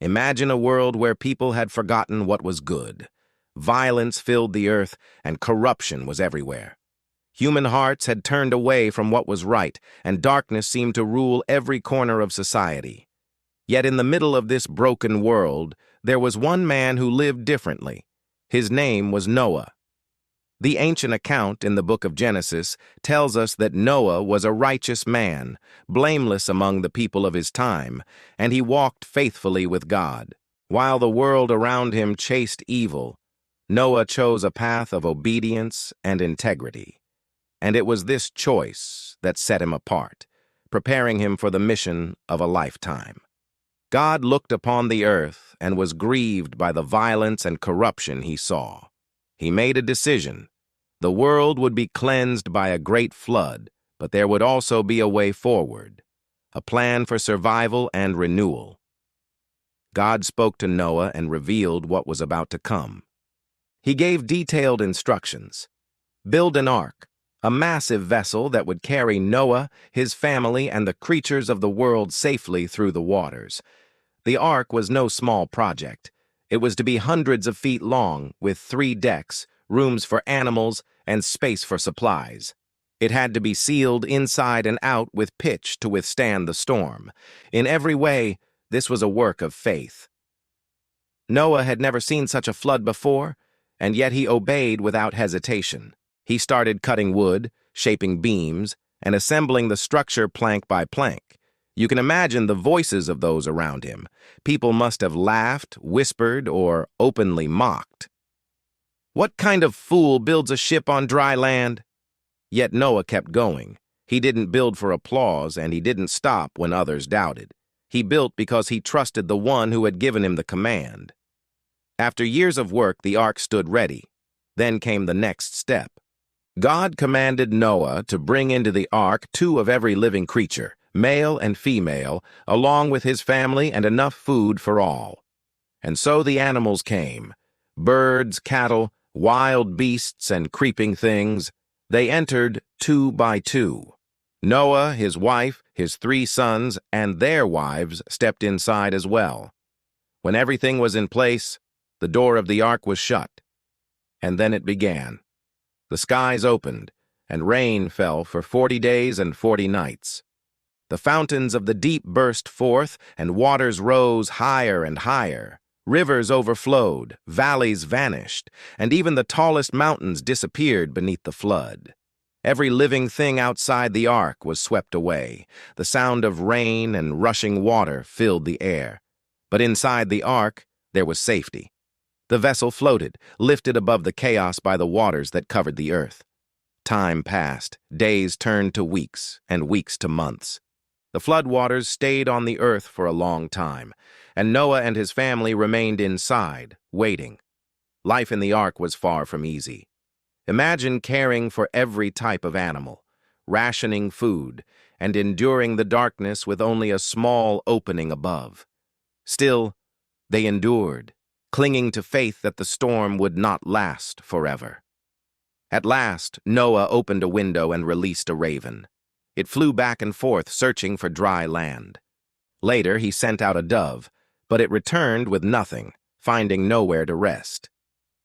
Imagine a world where people had forgotten what was good. Violence filled the earth, and corruption was everywhere. Human hearts had turned away from what was right, and darkness seemed to rule every corner of society. Yet in the middle of this broken world, there was one man who lived differently. His name was Noah. The ancient account in the book of Genesis tells us that Noah was a righteous man, blameless among the people of his time, and he walked faithfully with God. While the world around him chased evil, Noah chose a path of obedience and integrity. And it was this choice that set him apart, preparing him for the mission of a lifetime. God looked upon the earth and was grieved by the violence and corruption he saw. He made a decision. The world would be cleansed by a great flood, but there would also be a way forward, a plan for survival and renewal. God spoke to Noah and revealed what was about to come. He gave detailed instructions. Build an ark, a massive vessel that would carry Noah, his family, and the creatures of the world safely through the waters. The ark was no small project. It was to be hundreds of feet long, with 3 decks, rooms for animals, and space for supplies. It had to be sealed inside and out with pitch to withstand the storm. In every way, this was a work of faith. Noah had never seen such a flood before, and yet he obeyed without hesitation. He started cutting wood, shaping beams, and assembling the structure plank by plank. You can imagine the voices of those around him. People must have laughed, whispered, or openly mocked. What kind of fool builds a ship on dry land? Yet Noah kept going. He didn't build for applause, and he didn't stop when others doubted. He built because he trusted the one who had given him the command. After years of work, the ark stood ready. Then came the next step. God commanded Noah to bring into the ark 2 of every living creature, male and female, along with his family and enough food for all. And so the animals came. Birds, cattle, wild beasts, and creeping things. They entered 2 by 2. Noah, his wife, his 3 sons, and their wives stepped inside as well. When everything was in place, the door of the ark was shut. And then it began. The skies opened, and rain fell for 40 days and 40 nights. The fountains of the deep burst forth, and waters rose higher and higher. Rivers overflowed, valleys vanished, and even the tallest mountains disappeared beneath the flood. Every living thing outside the ark was swept away. The sound of rain and rushing water filled the air. But inside the ark, there was safety. The vessel floated, lifted above the chaos by the waters that covered the earth. Time passed, days turned to weeks, and weeks to months. The floodwaters stayed on the earth for a long time, and Noah and his family remained inside, waiting. Life in the ark was far from easy. Imagine caring for every type of animal, rationing food, and enduring the darkness with only a small opening above. Still, they endured, clinging to faith that the storm would not last forever. At last, Noah opened a window and released a raven. It flew back and forth, searching for dry land. Later, he sent out a dove, but it returned with nothing, finding nowhere to rest.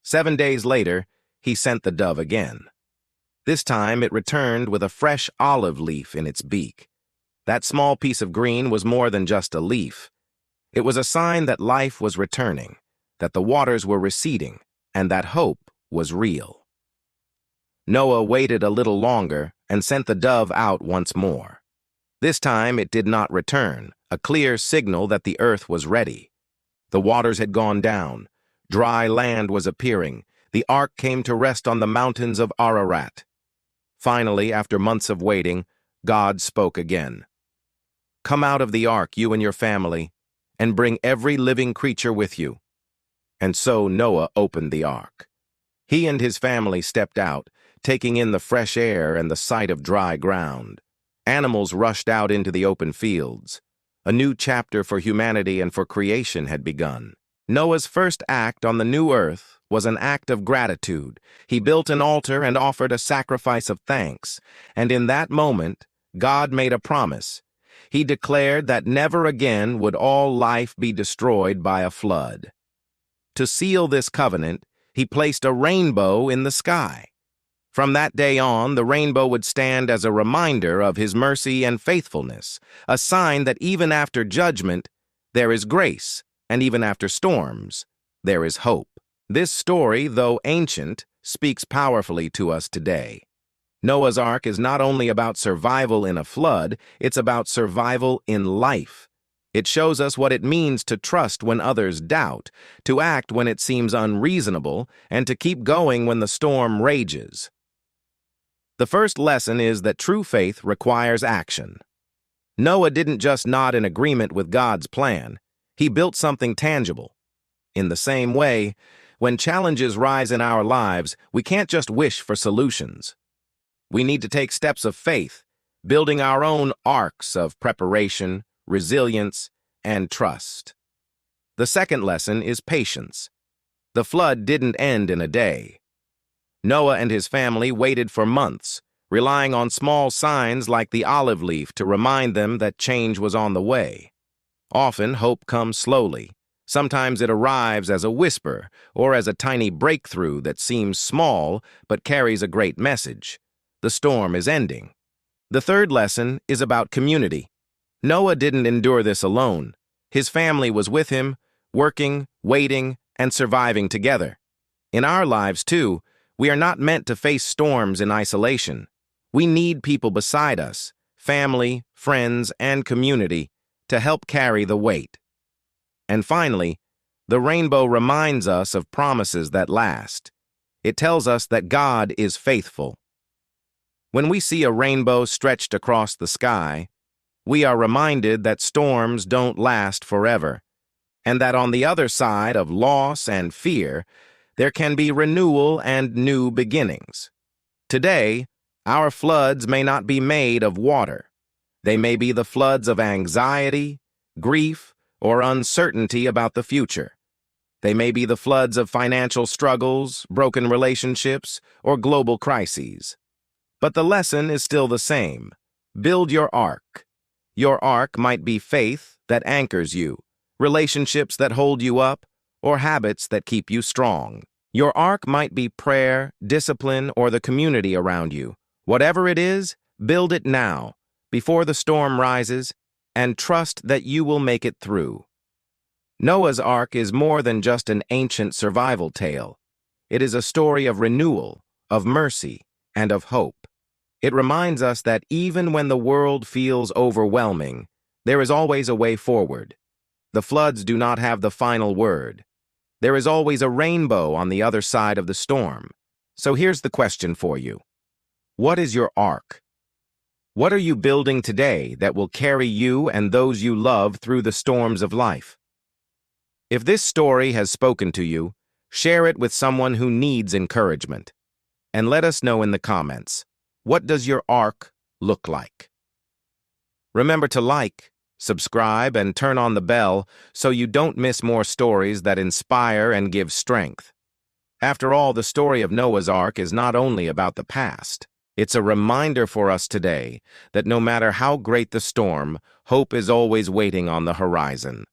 7 days later, he sent the dove again. This time, it returned with a fresh olive leaf in its beak. That small piece of green was more than just a leaf. It was a sign that life was returning, that the waters were receding, and that hope was real. Noah waited a little longer and sent the dove out once more. This time it did not return, a clear signal that the earth was ready. The waters had gone down. Dry land was appearing. The ark came to rest on the mountains of Ararat. Finally, after months of waiting, God spoke again. "Come out of the ark, you and your family, and bring every living creature with you." And so Noah opened the ark. He and his family stepped out, taking in the fresh air and the sight of dry ground. Animals rushed out into the open fields. A new chapter for humanity and for creation had begun. Noah's first act on the new earth was an act of gratitude. He built an altar and offered a sacrifice of thanks. And in that moment, God made a promise. he declared that never again would all life be destroyed by a flood. To seal this covenant, he placed a rainbow in the sky. From that day on, the rainbow would stand as a reminder of his mercy and faithfulness, a sign that even after judgment, there is grace, and even after storms, there is hope. This story, though ancient, speaks powerfully to us today. Noah's Ark is not only about survival in a flood, it's about survival in life. It shows us what it means to trust when others doubt, to act when it seems unreasonable, and to keep going when the storm rages. The first lesson is that true faith requires action. Noah didn't just nod in agreement with God's plan. He built something tangible. In the same way, when challenges rise in our lives, we can't just wish for solutions. We need to take steps of faith, building our own arks of preparation, resilience, and trust. The second lesson is patience. The flood didn't end in a day. Noah and his family waited for months, relying on small signs like the olive leaf to remind them that change was on the way. Often, hope comes slowly. Sometimes it arrives as a whisper or as a tiny breakthrough that seems small but carries a great message. The storm is ending. The third lesson is about community. Noah didn't endure this alone. His family was with him, working, waiting, and surviving together. In our lives, too, we are not meant to face storms in isolation. We need people beside us, family, friends, and community, to help carry the weight. And finally, the rainbow reminds us of promises that last. It tells us that God is faithful. When we see a rainbow stretched across the sky, we are reminded that storms don't last forever, and that on the other side of loss and fear, there can be renewal and new beginnings. Today, our floods may not be made of water. They may be the floods of anxiety, grief, or uncertainty about the future. They may be the floods of financial struggles, broken relationships, or global crises. But the lesson is still the same. Build your ark. Your ark might be faith that anchors you, relationships that hold you up, or habits that keep you strong. Your ark might be prayer, discipline, or the community around you. Whatever it is, build it now, before the storm rises, and trust that you will make it through. Noah's Ark is more than just an ancient survival tale. It is a story of renewal, of mercy, and of hope. It reminds us that even when the world feels overwhelming, there is always a way forward. The floods do not have the final word. There is always a rainbow on the other side of the storm. So here's the question for you. What is your ark? What are you building today that will carry you and those you love through the storms of life? If this story has spoken to you, share it with someone who needs encouragement. And let us know in the comments, what does your ark look like? Remember to like, subscribe, and turn on the bell so you don't miss more stories that inspire and give strength. After all, the story of Noah's Ark is not only about the past. It's a reminder for us today that no matter how great the storm, hope is always waiting on the horizon.